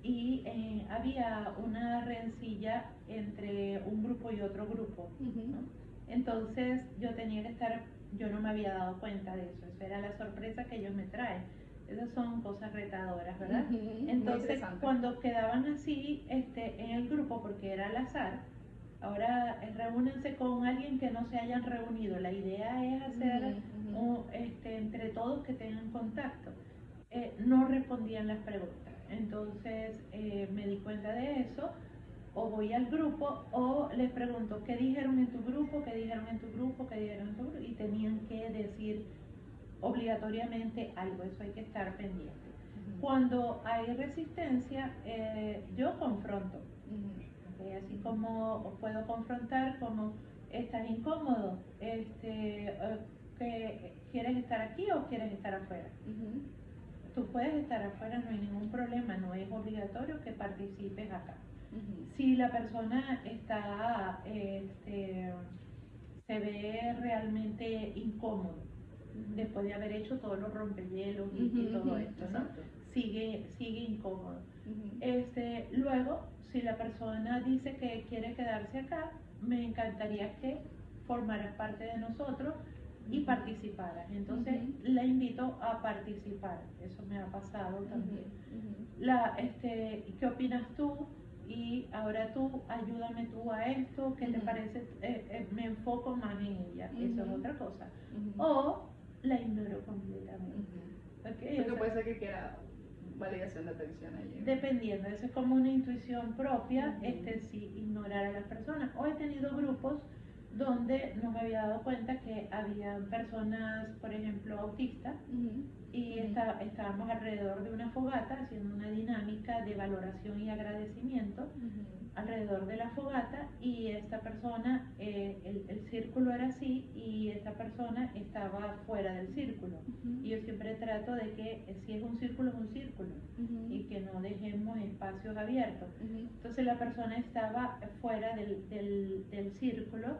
y había una rencilla entre un grupo y otro grupo, ¿no? Entonces yo no me había dado cuenta de eso era la sorpresa que ellos me traen. Esas son cosas retadoras, ¿verdad? Entonces, cuando quedaban así en el grupo, porque era al azar, ahora reúnense con alguien que no se hayan reunido. La idea es hacer entre todos que tengan contacto. No respondían las preguntas. Entonces me di cuenta de eso. O voy al grupo o les pregunto qué dijeron en tu grupo, qué dijeron en tu grupo, qué dijeron en tu grupo, y tenían que decir obligatoriamente algo. Eso hay que estar pendiente. Cuando hay resistencia, yo confronto. Okay, así como puedo confrontar, como estás incómodo, ¿quieres estar aquí o quieres estar afuera? tú puedes estar afuera, no hay ningún problema, no es obligatorio que participes acá. Ujú. Si la persona está, se ve realmente incómodo después de haber hecho todos los rompehielos y todo esto, ¿no? Exacto. Sigue incómodo. Ujú. Luego, si la persona dice que quiere quedarse acá, me encantaría que formaras parte de nosotros y Ujú. participaras. Entonces, Ujú. la invito a participar. Eso me ha pasado también. Ujú. ¿Qué opinas tú? Y ahora tú, ayúdame tú a esto, ¿qué te Ujú. parece? Me enfoco más en ella, eso es Ujú. otra cosa. Ujú. O la ignoro completamente. Ujú. ¿Ok? Porque O sea, puede ser que quiera validación de atención allí. dependiendo, eso es como una intuición propia, Ujú. sí, ignorar a las personas. O he tenido grupos donde no me había dado cuenta que había personas, por ejemplo, autistas, Ujú. y Ujú. estábamos alrededor de una fogata haciendo una dinámica de valoración y agradecimiento Ujú. alrededor de la fogata, y esta persona, el círculo era así y esta persona estaba fuera del círculo. Ujú. Y yo siempre trato de que si es un círculo Ujú. y que no dejemos espacios abiertos. Ujú. Entonces la persona estaba fuera del círculo,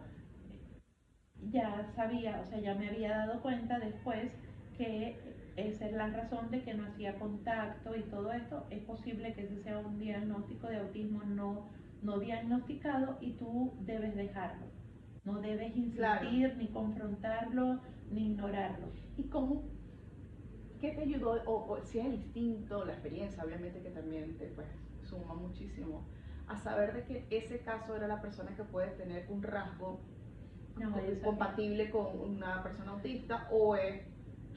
ya sabía, o sea, ya me había dado cuenta después que esa es la razón de que no hacía contacto y todo esto. Es posible que ese sea un diagnóstico de autismo no diagnosticado, y tú debes dejarlo. No debes Claro. insistir, ni confrontarlo, ni ignorarlo. ¿Y cómo, qué te ayudó, o si es el instinto, la experiencia, obviamente que también te pues, suma muchísimo, a saber de que ese caso era la persona que puede tener un rasgo No, eso compatible con una persona autista o es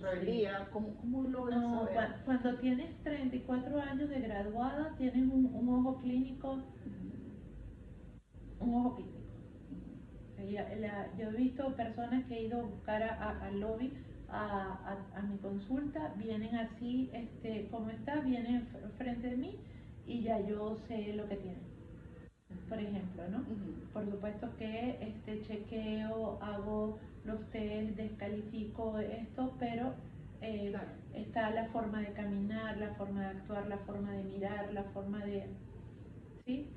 rebeldía? ¿Cómo logras no, saber? cuando tienes 34 años de graduada, tienes un ojo clínico, un ojo clínico. Yo he visto personas que he ido a buscar al lobby a mi consulta, vienen así, como está, vienen frente de mí y ya yo sé lo que tienen. Por ejemplo, ¿no? Ujú. Por supuesto que chequeo, hago los test, descalifico esto, pero Claro. está la forma de caminar, la forma de actuar, la forma de mirar, la forma de, ¿sí?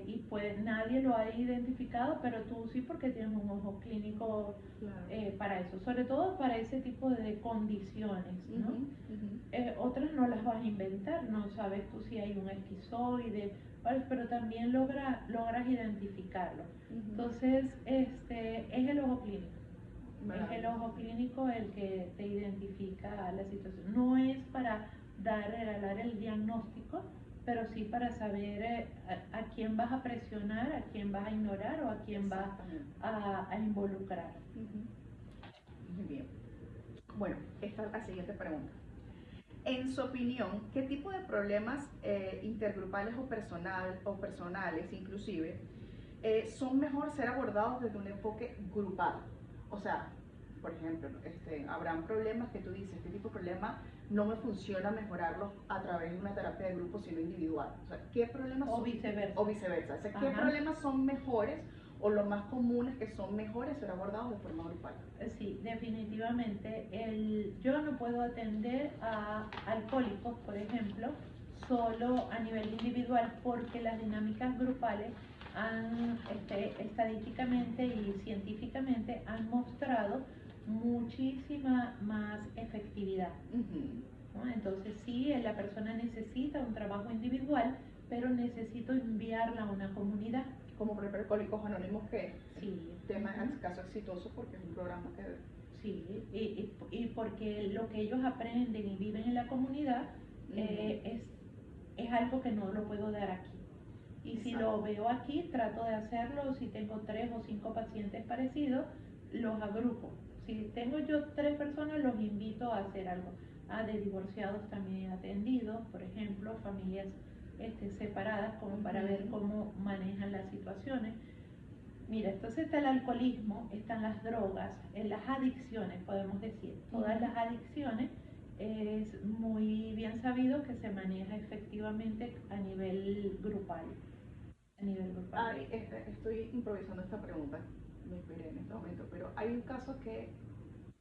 Y pues nadie lo ha identificado, pero tú sí, porque tienes un ojo clínico Claro. para eso, sobre todo para ese tipo de condiciones, ¿no? Ujú. Ujú. Otras no las vas a inventar, no sabes tú si hay un esquizoide, ¿vale? Pero también logras identificarlo. Ujú. Entonces, es el ojo clínico. Es el Maravilloso. ojo clínico el que te identifica la situación. No es para regalar el diagnóstico, pero sí para saber a quién vas a presionar, a quién vas a ignorar o a quién vas Exactamente. a involucrar. Ujú. Muy bien. Bueno, esta es la siguiente pregunta. En su opinión, ¿qué tipo de problemas intergrupales o personales inclusive son mejor ser abordados desde un enfoque grupal? O sea, por ejemplo, habrán problemas que tú dices, este tipo de problemas no me funciona mejorarlos a través de una terapia de grupo, sino individual. O sea, ¿qué problemas O son? viceversa. O viceversa. O sea, ¿qué Ajá. problemas son mejores o los más comunes que son mejores ser abordados de forma grupal? Sí, definitivamente. Yo no puedo atender a alcohólicos, por ejemplo, solo a nivel individual, porque las dinámicas grupales estadísticamente y científicamente han mostrado muchísima más efectividad, Ujú. ¿no? Entonces sí, la persona necesita un trabajo individual, pero necesito enviarla a una comunidad. Como por ejemplo Alcohólicos Anónimos, que Sí. tema es caso exitoso porque es un programa que... Sí, y porque lo que ellos aprenden y viven en la comunidad es algo que no lo puedo dar aquí. Y si Exacto. lo veo aquí, trato de hacerlo. Si tengo 3 o 5 pacientes parecidos, los agrupo. Si tengo yo 3 personas, los invito a hacer algo. De divorciados también he atendido, por ejemplo, familias separadas, como para ver cómo manejan las situaciones. Mira, entonces está el alcoholismo, están las drogas, las adicciones, podemos decir. Todas las adicciones es muy bien sabido que se maneja efectivamente a nivel grupal. A nivel grupal. Estoy improvisando esta pregunta, me inspiré en este momento, pero hay un caso que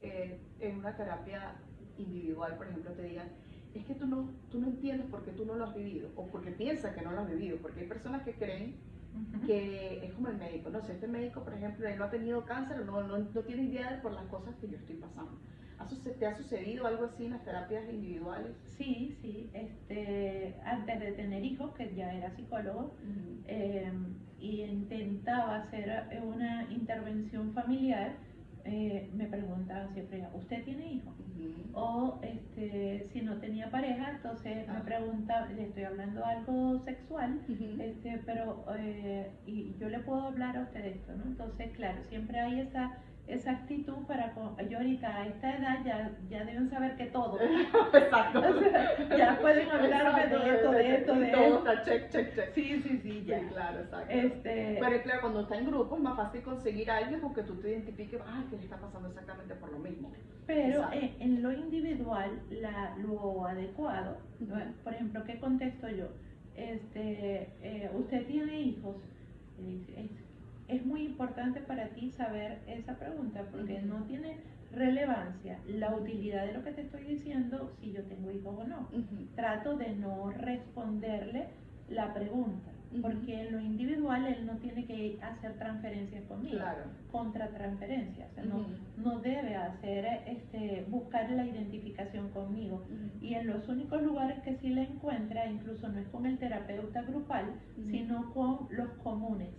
en una terapia individual, por ejemplo, te digan, es que tú no entiendes porque tú no lo has vivido, o porque piensas que no lo has vivido, porque hay personas que creen que es como el médico, no sé, este médico, por ejemplo, él no ha tenido cáncer, no tiene idea de por las cosas que yo estoy pasando. ¿Te ha sucedido algo así en las terapias individuales? Sí, sí, antes de tener hijos, que ya era psicólogo, y intentaba hacer una intervención familiar, me preguntaban siempre, ¿usted tiene hijos? O si no tenía pareja, entonces me preguntaba, le estoy hablando algo sexual, pero y yo le puedo hablar a usted de esto, ¿no? Entonces, claro, siempre hay esa actitud yo ahorita a esta edad ya deben saber que todo. Exacto. O sea, ya pueden hablarme de esto, de esto, de todo esto. está check. Sí, ya. Sí, claro, exacto. Pero claro, cuando está en grupo es más fácil conseguir a alguien porque tú te identifiques, que le está pasando exactamente por lo mismo. Pero en lo individual, lo adecuado, por ejemplo, ¿qué contesto yo? ¿Usted tiene hijos? Es muy importante para ti saber esa pregunta porque no tiene relevancia la utilidad de lo que te estoy diciendo si yo tengo hijos o no. Trato de no responderle la pregunta porque en lo individual él no tiene que hacer transferencias conmigo, contra transferencias, o sea, no debe hacer buscar la identificación conmigo. Y en los únicos lugares que sí la encuentra, incluso no es con el terapeuta grupal, sino con los comunes.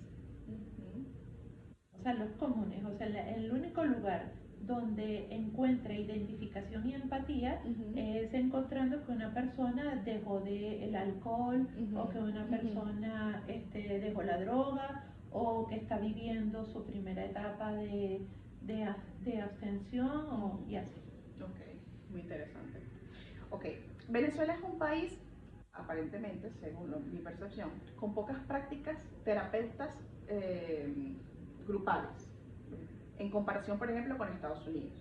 O sea, los comunes, o sea, el único lugar donde encuentra identificación y empatía es encontrando que una persona dejó el alcohol o que una persona dejó la droga o que está viviendo su primera etapa de abstención y así. Ok, muy interesante. Ok, Venezuela es un país, aparentemente, según mi percepción, con pocas prácticas terapeutas grupales, en comparación, por ejemplo, con Estados Unidos,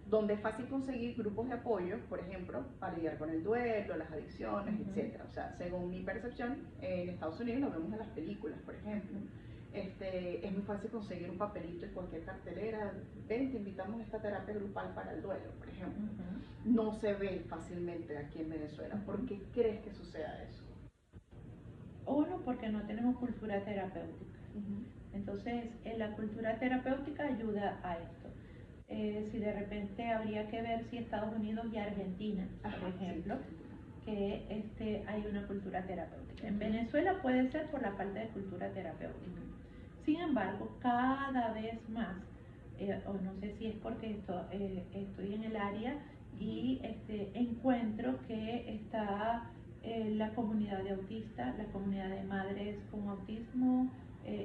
donde es fácil conseguir grupos de apoyo, por ejemplo, para lidiar con el duelo, las adicciones, etc. O sea, según mi percepción, en Estados Unidos lo vemos en las películas, por ejemplo. Es muy fácil conseguir un papelito en cualquier cartelera, ven, te invitamos a esta terapia grupal para el duelo, por ejemplo. No se ve fácilmente aquí en Venezuela. ¿Por qué crees que suceda eso? Uno, porque no tenemos cultura terapéutica. Entonces, la cultura terapéutica ayuda a esto. Si de repente habría que ver si Estados Unidos y Argentina, por ejemplo, que hay una cultura terapéutica. En Venezuela puede ser por la falta de cultura terapéutica. Sin embargo, cada vez más, o no sé si es porque estoy en el área y encuentro que está la comunidad de autistas, la comunidad de madres con autismo,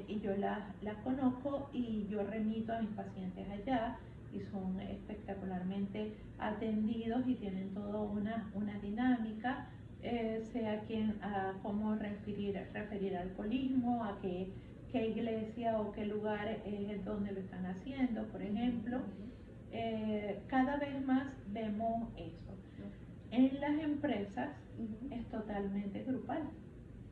y yo las conozco y yo remito a mis pacientes allá y son espectacularmente atendidos y tienen toda una dinámica, sea a cómo referir alcoholismo, a qué iglesia o qué lugar es donde lo están haciendo, por ejemplo. Cada vez más vemos eso. En las empresas es totalmente grupal.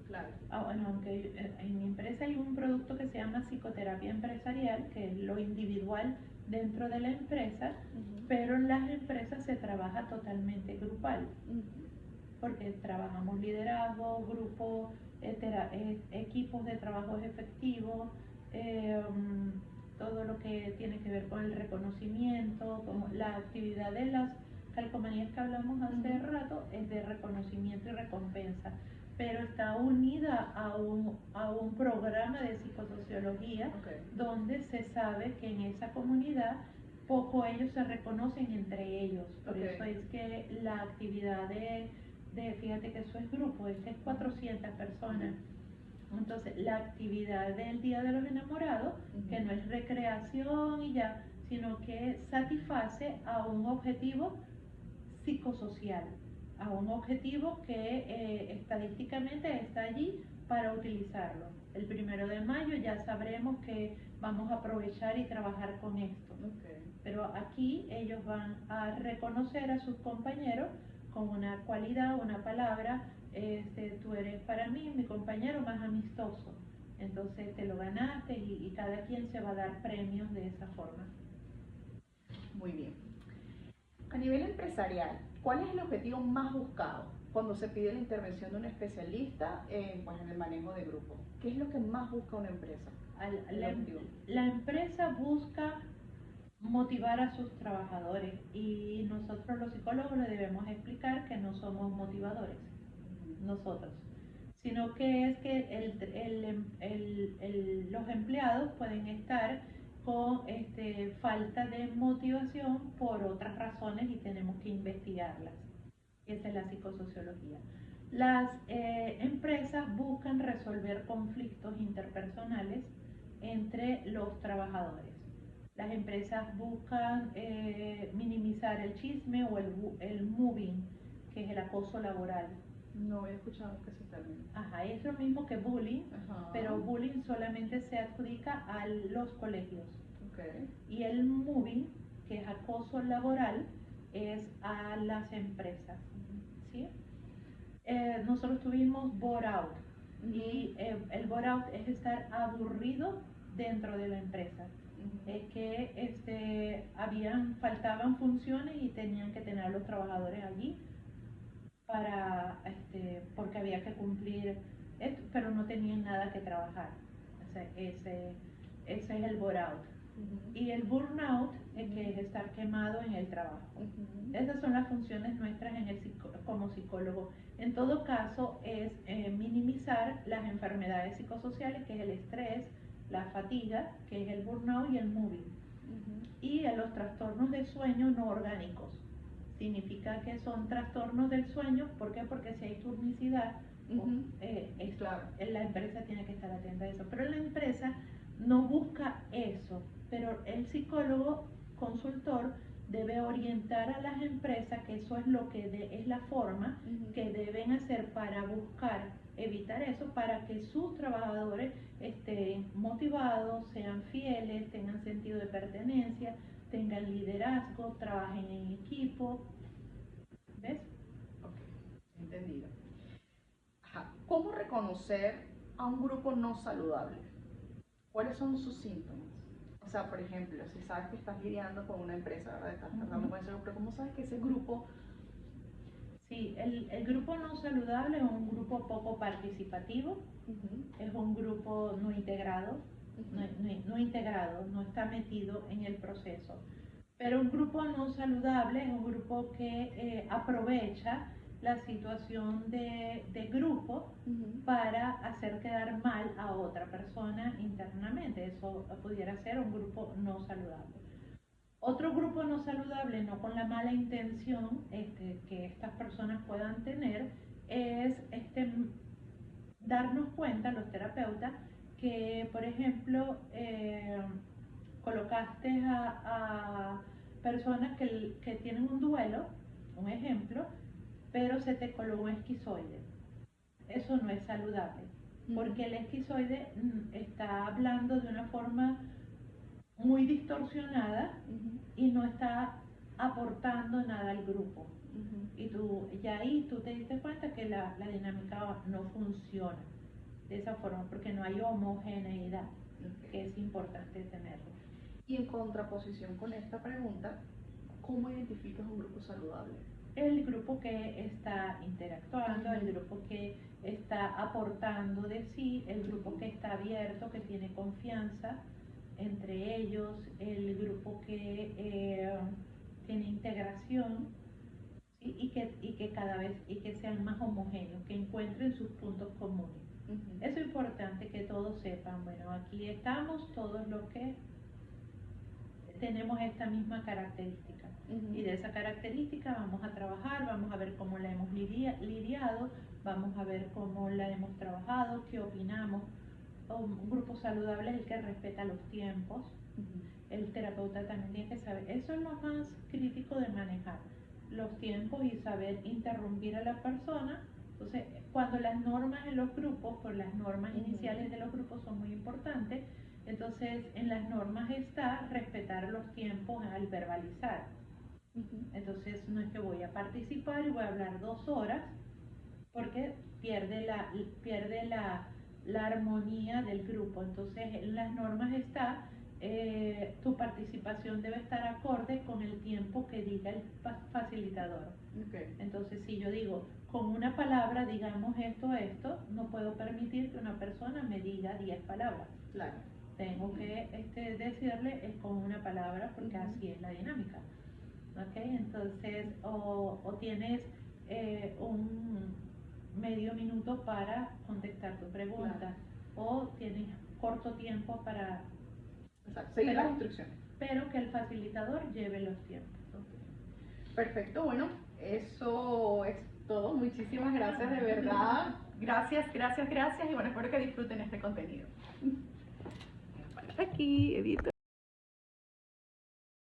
Claro. Bueno, aunque en mi empresa hay un producto que se llama psicoterapia empresarial, que es lo individual dentro de la empresa, pero en las empresas se trabaja totalmente grupal, porque trabajamos liderazgo, grupos, equipos de trabajos efectivos, todo lo que tiene que ver con el reconocimiento, como la actividad de las calcomanías que hablamos hace rato es de reconocimiento y recompensa, pero está unida a un programa de psicosociología donde se sabe que en esa comunidad poco ellos se reconocen entre ellos. Por eso es que la actividad fíjate que eso es grupo, es 400 personas. Entonces, la actividad del Día de los Enamorados, que no es recreación y ya, sino que satisface a un objetivo psicosocial, a un objetivo que estadísticamente está allí para utilizarlo. El 1 de mayo ya sabremos que vamos a aprovechar y trabajar con esto. Pero aquí ellos van a reconocer a sus compañeros con una cualidad, una palabra, tú eres para mí mi compañero más amistoso. Entonces te lo ganaste y cada quien se va a dar premios de esa forma. Muy bien. A nivel empresarial, ¿cuál es el objetivo más buscado cuando se pide la intervención de un especialista pues, en el manejo de grupo? ¿Qué es lo que más busca una empresa? La empresa busca motivar a sus trabajadores y nosotros los psicólogos le debemos explicar que no somos motivadores, nosotros, sino que es que los empleados pueden estar con falta de motivación por otras razones y tenemos que investigarlas. Esa es la psicosociología. Las empresas buscan resolver conflictos interpersonales entre los trabajadores. Las empresas buscan minimizar el chisme o el mobbing, que es el acoso laboral. No he escuchado que se termine. Ajá, es lo mismo que bullying, Ajá. pero bullying solamente se adjudica a los colegios. Okay. Y el mobbing, que es acoso laboral, es a las empresas. ¿Sí? Nosotros tuvimos bore-out y el bore-out es estar aburrido dentro de la empresa. Que faltaban funciones y tenían que tener a los trabajadores allí porque había que cumplir esto, pero no tenían nada que trabajar. Ese es el bore-out. Y el burnout es que es estar quemado en el trabajo. Esas son las funciones nuestras como psicólogo. En todo caso es minimizar las enfermedades psicosociales, que es el estrés, la fatiga, que es el burnout y el mobbing. Y los trastornos de sueño no orgánicos. Significa que son trastornos del sueño. ¿Por qué? Porque si hay turnicidad, claro, la empresa tiene que estar atenta a eso. Pero la empresa no busca eso. Pero el psicólogo consultor debe orientar a las empresas que eso es lo que es la forma que deben hacer para buscar evitar eso, para que sus trabajadores estén motivados, sean fieles, tengan sentido de pertenencia, tengan liderazgo, trabajen en equipo. ¿Ves? Ok, entendido. Ajá. ¿Cómo reconocer a un grupo no saludable? ¿Cuáles son sus síntomas? O sea, por ejemplo, si sabes que estás lidiando con una empresa, ¿verdad? Estás tratando con ese grupo, pero ¿cómo sabes que ese grupo... Sí, el grupo no saludable es un grupo poco participativo, es un grupo no integrado, no integrado, no está metido en el proceso. Pero un grupo no saludable es un grupo que aprovecha la situación de grupo para hacer quedar mal a otra persona internamente. Eso pudiera ser un grupo no saludable. Otro grupo no saludable, no con la mala intención que estas personas puedan tener, es darnos cuenta, los terapeutas, que por ejemplo colocaste a personas que tienen un duelo, un ejemplo, pero se te coló un esquizoide. Eso no es saludable, porque el esquizoide está hablando de una forma muy distorsionada y no está aportando nada al grupo. Y ahí tú te diste cuenta que la dinámica no funciona de esa forma, porque no hay homogeneidad, que es importante tenerlo. Y en contraposición con esta pregunta, ¿cómo identificas un grupo saludable? El grupo que está interactuando, el grupo que está aportando de sí, el grupo que está abierto, que tiene confianza entre ellos, el grupo que tiene integración, ¿sí? y que cada vez sean más homogéneos, que encuentren sus puntos comunes. Eso es importante que todos sepan, bueno, aquí estamos todos los que tenemos esta misma característica y de esa característica vamos a trabajar, vamos a ver cómo la hemos lidiado, vamos a ver cómo la hemos trabajado, qué opinamos. Un grupo saludable es el que respeta los tiempos. El terapeuta también tiene que saber, eso es lo más crítico de manejar, los tiempos y saber interrumpir a la persona. Entonces, cuando las normas en los grupos, por las normas iniciales de los grupos son muy importantes, entonces en las normas está respetar los tiempos al verbalizar. Entonces no es que voy a participar y voy a hablar 2 horas, porque pierde la armonía del grupo. Entonces en las normas está tu participación debe estar acorde con el tiempo que diga el facilitador. Okay. Entonces, si yo digo, con una palabra digamos esto, no puedo permitir que una persona me diga 10 palabras. Claro. Tengo que decirle es con una palabra porque así es la dinámica. ¿Ok? Entonces, o tienes un medio minuto para contestar tu pregunta, o tienes corto tiempo para... Exacto. Seguir las instrucciones. Pero que el facilitador lleve los tiempos. Perfecto, bueno, eso es todo. Muchísimas gracias, de verdad. Gracias, gracias, gracias. Y bueno, espero que disfruten este contenido. Aquí, edito.